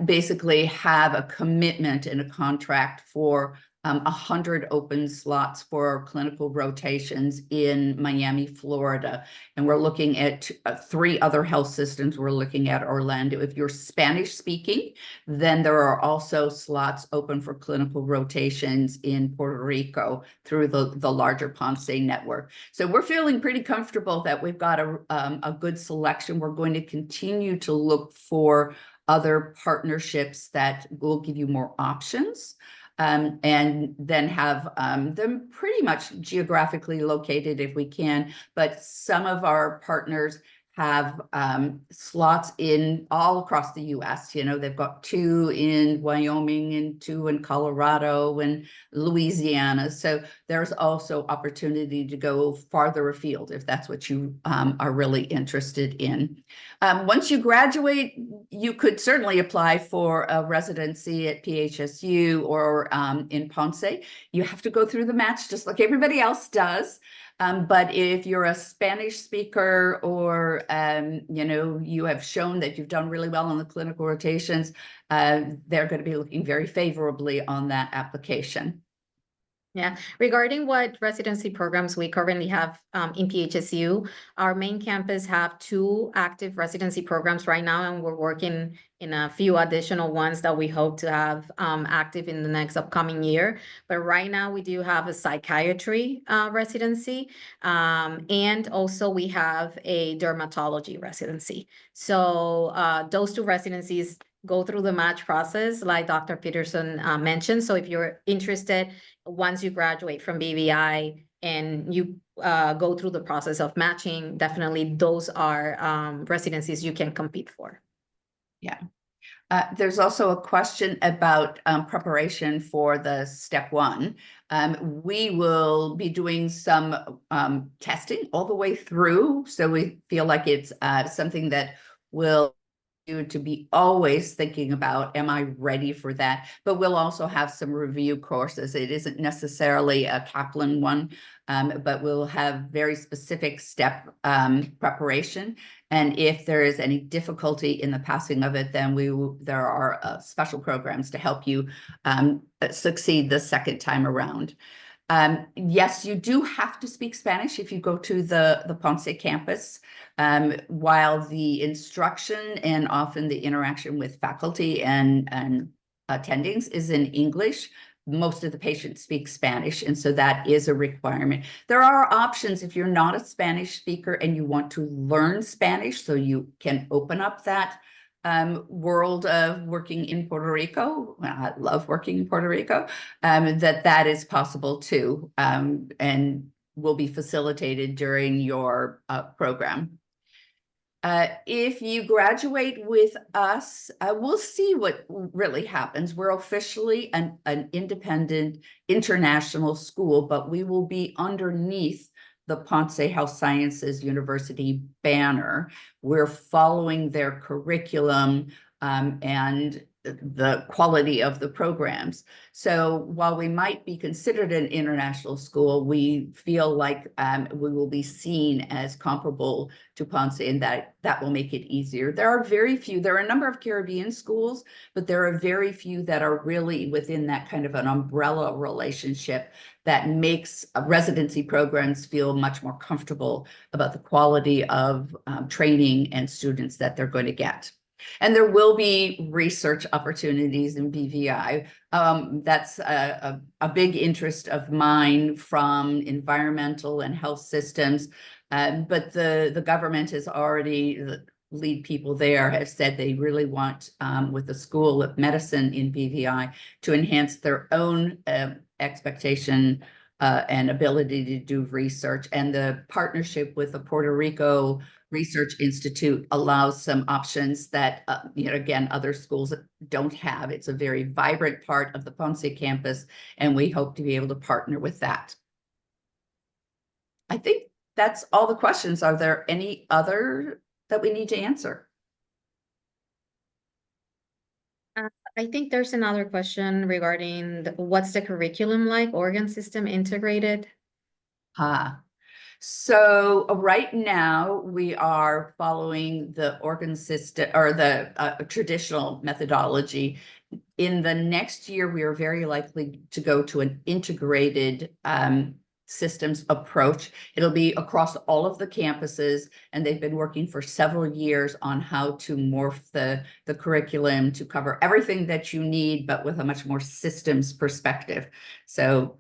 basically have a commitment and a contract for 100 open slots for clinical rotations in Miami, Florida. And we're looking at 3 other health systems. We're looking at Orlando. If you're Spanish speaking, then there are also slots open for clinical rotations in Puerto Rico through the larger Ponce network. So we're feeling pretty comfortable that we've got a good selection. We're going to continue to look for other partnerships that will give you more options, and then have them pretty much geographically located if we can. But some of our partners have slots in all across the US. They've got 2 in Wyoming and 2 in Colorado and Louisiana. So there's also opportunity to go farther afield if that's what you are really interested in. Once you graduate, you could certainly apply for a residency at PHSU or in Ponce. You have to go through the match just like everybody else does. But if you're a Spanish speaker or, you have shown that you've done really well on the clinical rotations, they're going to be looking very favorably on that application. Yeah, regarding what residency programs we currently have in PHSU, our main campus have 2 active residency programs right now, and we're working in a few additional ones that we hope to have active in the next upcoming year. But right now we do have a psychiatry residency, and also we have a dermatology residency. So those 2 residencies go through the match process like Dr. Peterson mentioned. So if you're interested, once you graduate from BVI and you go through the process of matching, definitely those are residencies you can compete for. Yeah. There's also a question about preparation for the step 1. We will be doing some testing all the way through. So we feel like it's something that will you to be always thinking about, am I ready for that? But we'll also have some review courses. It isn't necessarily a Kaplan one, but we'll have very specific step preparation. And if there is any difficulty in the passing of it, then there are special programs to help you succeed the second time around. Yes, you do have to speak Spanish if you go to the Ponce campus, while the instruction and often the interaction with faculty and attendings is in English. Most of the patients speak Spanish, and so that is a requirement. There are options if you're not a Spanish speaker and you want to learn Spanish, so you can open up that world of working in Puerto Rico. Well, I love working in Puerto Rico. That is possible too, and will be facilitated during your program. If you graduate with us, we'll see what really happens. We're officially an independent international school, but we will be underneath the Ponce Health Sciences University banner. We're following their curriculum, and the quality of the programs. So while we might be considered an international school, we feel like we will be seen as comparable to Ponce, and that will make it easier. There are a number of Caribbean schools, but there are very few that are really within that kind of an umbrella relationship that makes residency programs feel much more comfortable about the quality of training and students that they're going to get. And there will be research opportunities in BVI. That's a big interest of mine from environmental and health systems. But the government has already, the lead people there have said they really want, with the School of Medicine in BVI, to enhance their own expectation and ability to do research. And the partnership with the Puerto Rico Research Institute allows some options that, again, other schools don't have. It's a very vibrant part of the Ponce campus, and we hope to be able to partner with that. I think that's all the questions. Are there any other that we need to answer? I think there's another question regarding what's the curriculum like, organ system integrated? So right now we are following the organ system, or the traditional methodology. In the next year, we are very likely to go to an integrated systems approach. It'll be across all of the campuses, and they've been working for several years on how to morph the curriculum to cover everything that you need, but with a much more systems perspective. So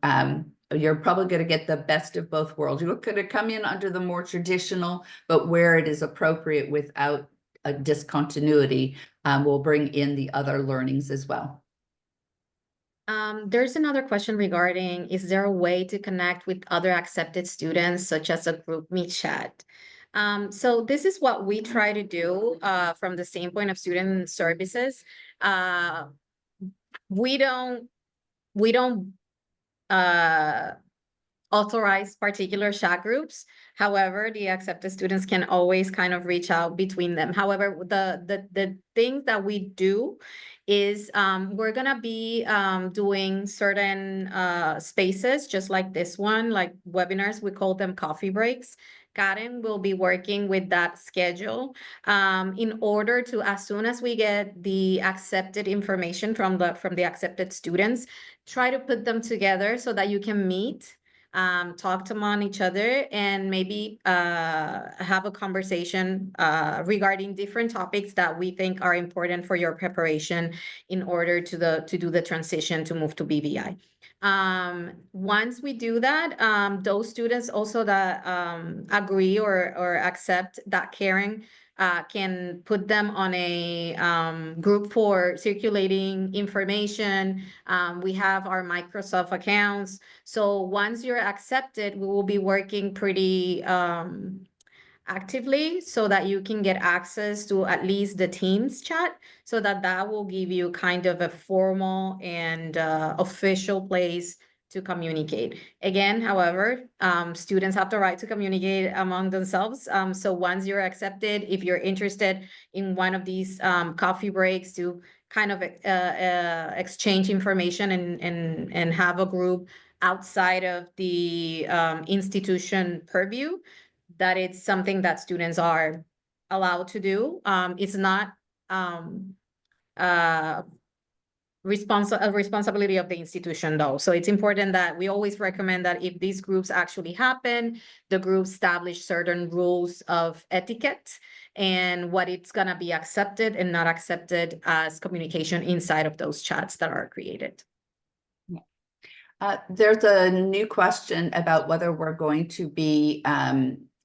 you're probably going to get the best of both worlds. You're going to come in under the more traditional, but where it is appropriate without a discontinuity, we'll bring in the other learnings as well. There's another question regarding, is there a way to connect with other accepted students, such as a group meet chat? So this is what we try to do from the standpoint of student services. We don't authorize particular chat groups. However, the accepted students can always kind of reach out between them. However, the thing that we do is we're gonna be doing certain spaces, just like this one, like webinars. We call them coffee breaks. Karen will be working with that schedule in order to, as soon as we get the accepted information from the accepted students, try to put them together so that you can meet, talk among each other, and maybe have a conversation regarding different topics that we think are important for your preparation in order to do the transition to move to BVI. Once we do that, those students also that agree or accept that Karen can put them on a group for circulating information. We have our Microsoft accounts. So once you're accepted, we will be working pretty actively so that you can get access to at least the Teams chat, so that will give you kind of a formal and official place to communicate. Again, however, students have the right to communicate among themselves. So once you're accepted, if you're interested in one of these coffee breaks to kind of exchange information and have a group outside of the institution purview, that it's something that students are allowed to do. It's not a responsibility of the institution, though. So it's important that we always recommend that if these groups actually happen, the groups establish certain rules of etiquette and what it's gonna be accepted and not accepted as communication inside of those chats that are created. There's a new question about whether we're going to be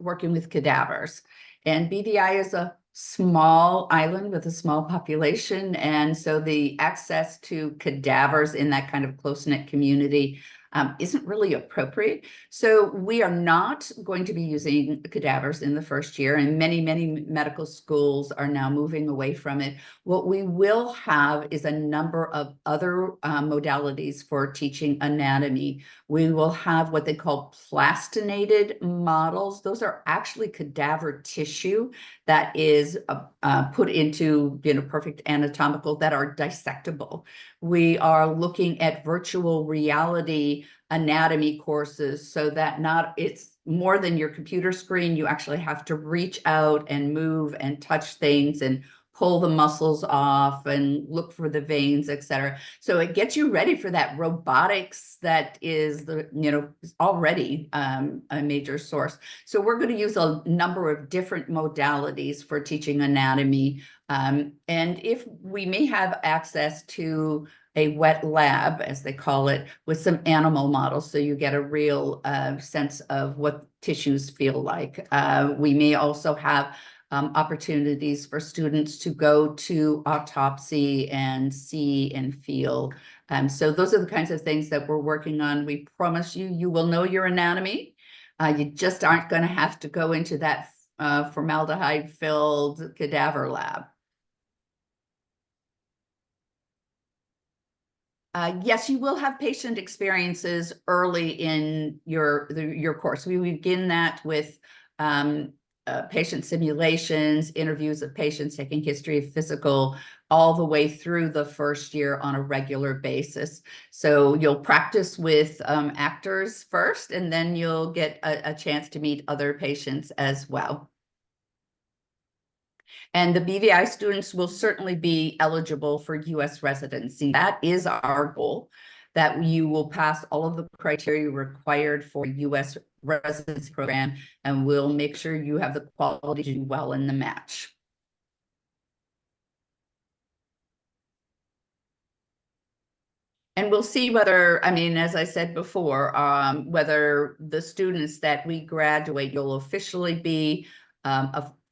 working with cadavers. And BVI is a small island with a small population. And so the access to cadavers in that kind of close-knit community isn't really appropriate. So we are not going to be using cadavers in the first year, and many medical schools are now moving away from it. What we will have is a number of other modalities for teaching anatomy. We will have what they call plastinated models. Those are actually cadaver tissue that is put into perfect anatomical that are dissectable. We are looking at virtual reality anatomy courses so that it's more than your computer screen. You actually have to reach out and move and touch things and pull the muscles off and look for the veins, etc. So it gets you ready for that robotics that is already a major source. So we're going to use a number of different modalities for teaching anatomy. And if we may have access to a wet lab, as they call it, with some animal models, so you get a real sense of what tissues feel like. We may also have opportunities for students to go to autopsy and see and feel. So those are the kinds of things that we're working on. We promise you will know your anatomy. You just aren't going to have to go into that formaldehyde-filled cadaver lab. Yes, you will have patient experiences early in your course. We begin that with patient simulations, interviews of patients, taking history of physical, all the way through the first year on a regular basis. So you'll practice with actors first, and then you'll get a chance to meet other patients as well. And the BVI students will certainly be eligible for US residency. That is our goal, that you will pass all of the criteria required for a US residency program, and we'll make sure you have the quality to do well in the match. And we'll see whether, as I said before, whether the students that we graduate, you'll officially be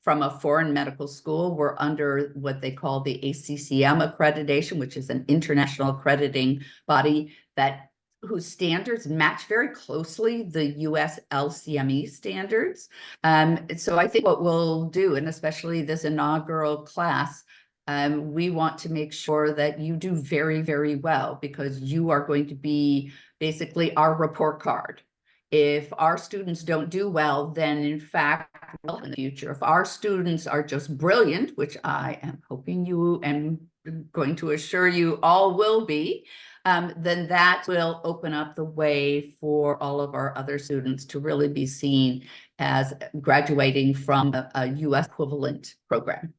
from a foreign medical school. We're under what they call the ACCM accreditation, which is an international accrediting body whose standards match very closely the US LCME standards. So I think what we'll do, and especially this inaugural class, we want to make sure that you do very, very well, because you are going to be basically our report card. If our students don't do well, then in fact, in the future, if our students are just brilliant, which I am hoping you and going to assure you all will be, then that will open up the way for all of our other students to really be seen as graduating from a US equivalent program.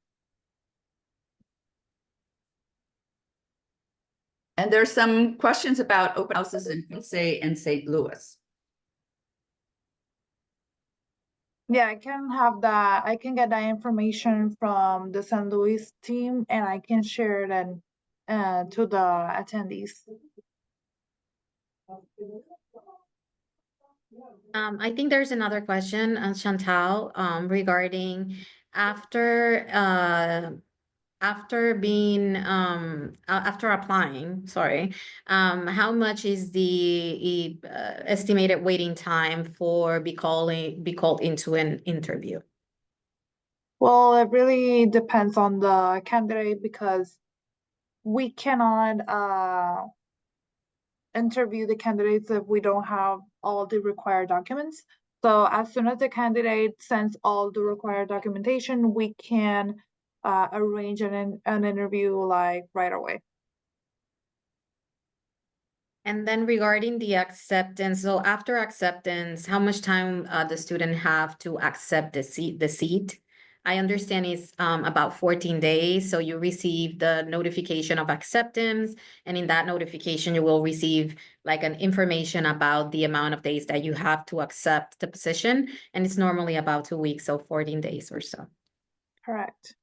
And there's some questions about open houses in Ponce and St. Louis. Yeah, I can have that. I can get that information from the St. Louis team, and I can share it to the attendees. I think there's another question, Chantal, regarding after after applying, sorry, how much is the estimated waiting time for be called into an interview? Well, it really depends on the candidate, because we cannot interview the candidates if we don't have all the required documents. So as soon as the candidate sends all the required documentation, we can arrange an interview like right away. And then regarding the acceptance, so after acceptance, how much time the student have to accept the seat? I understand it's about 14 days. So you receive the notification of acceptance, and in that notification, you will receive like an information about the amount of days that you have to accept the position. And it's normally about 2 weeks, so 14 days or so. Correct.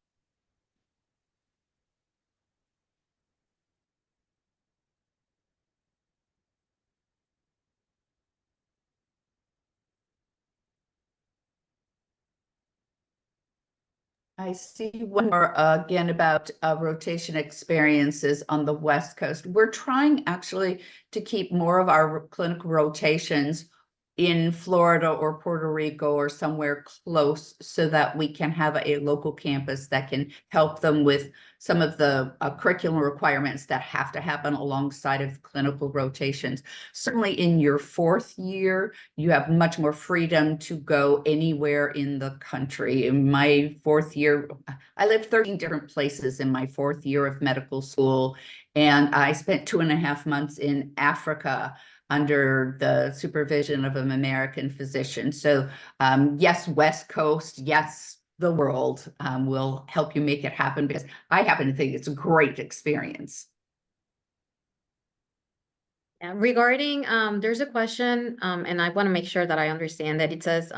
I see one more again about rotation experiences on the West Coast. We're trying actually to keep more of our clinical rotations in Florida or Puerto Rico or somewhere close so that we can have a local campus that can help them with some of the curriculum requirements that have to happen alongside of clinical rotations. Certainly in your fourth year, you have much more freedom to go anywhere in the country. In my fourth year, I lived 13 different places in my fourth year of medical school, and I spent 2.5 months in Africa under the supervision of an American physician. So yes, West Coast, yes, the world will help you make it happen, because I happen to think it's a great experience. Regarding, there's a question, and I want to make sure that I understand that it says,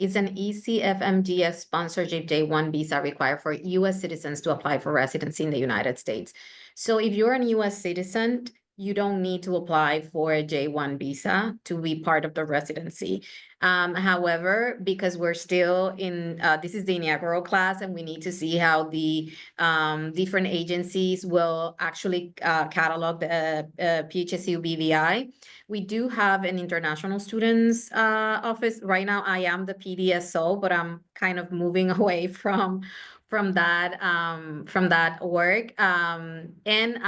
is an ECFMDS sponsorship J1 visa required for US citizens to apply for residency in the United States? So if you're an US citizen, you don't need to apply for a J1 visa to be part of the residency. However, because we're still in, this is the inaugural class, and we need to see how the different agencies will actually catalog the PHSU BVI. We do have an international students office. Right now, I am the PDSO, but I'm kind of moving away from that work. And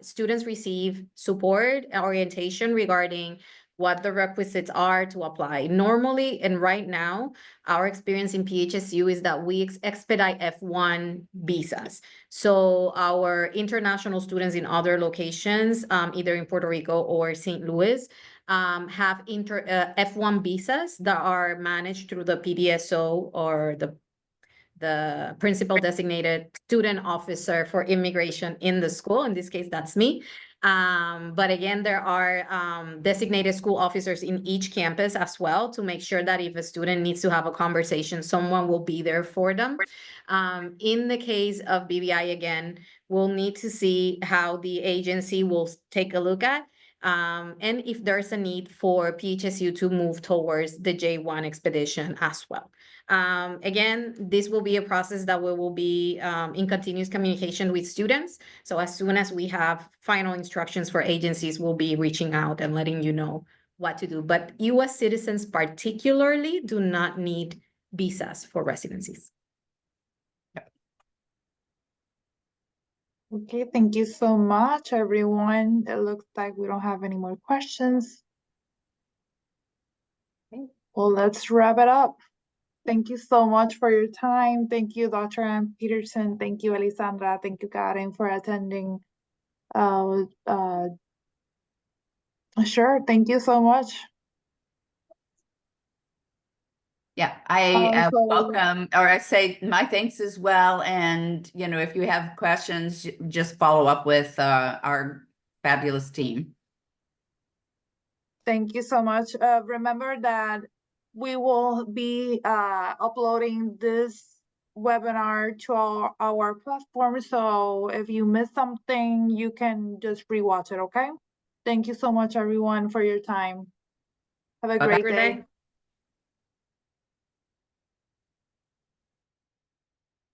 students receive support, orientation regarding what the requisites are to apply. Normally, and right now, our experience in PHSU is that we expedite F1 visas. So our international students in other locations, either in Puerto Rico or St. Louis, have F1 visas that are managed through the PDSO, or the principal designated student officer for immigration in the school. In this case, that's me. But again, there are designated school officers in each campus as well, to make sure that if a student needs to have a conversation, someone will be there for them. In the case of BVI, again, we'll need to see how the agency will take a look at, and if there's a need for PHSU to move towards the J1 expedition as well. Again, this will be a process that we will be in continuous communication with students. So as soon as we have final instructions for agencies, we'll be reaching out and letting you know what to do. But US citizens particularly do not need visas for residencies. Okay, thank you so much, everyone. It looks like we don't have any more questions. Okay. Well, let's wrap it up. Thank you so much for your time. Thank you, Dr. Ann Peterson. Thank you, Elisandra. Thank you, Karen, for attending. Sure, thank you so much. Yeah, I So- welcome, or I say my thanks as well. And, you know, if you have questions, just follow up with our fabulous team. Thank you so much. Remember that we will be uploading this webinar to our platform. So if you missed something, you can just rewatch it, okay? Thank you so much, everyone, for your time. Have a Bye-bye. great day.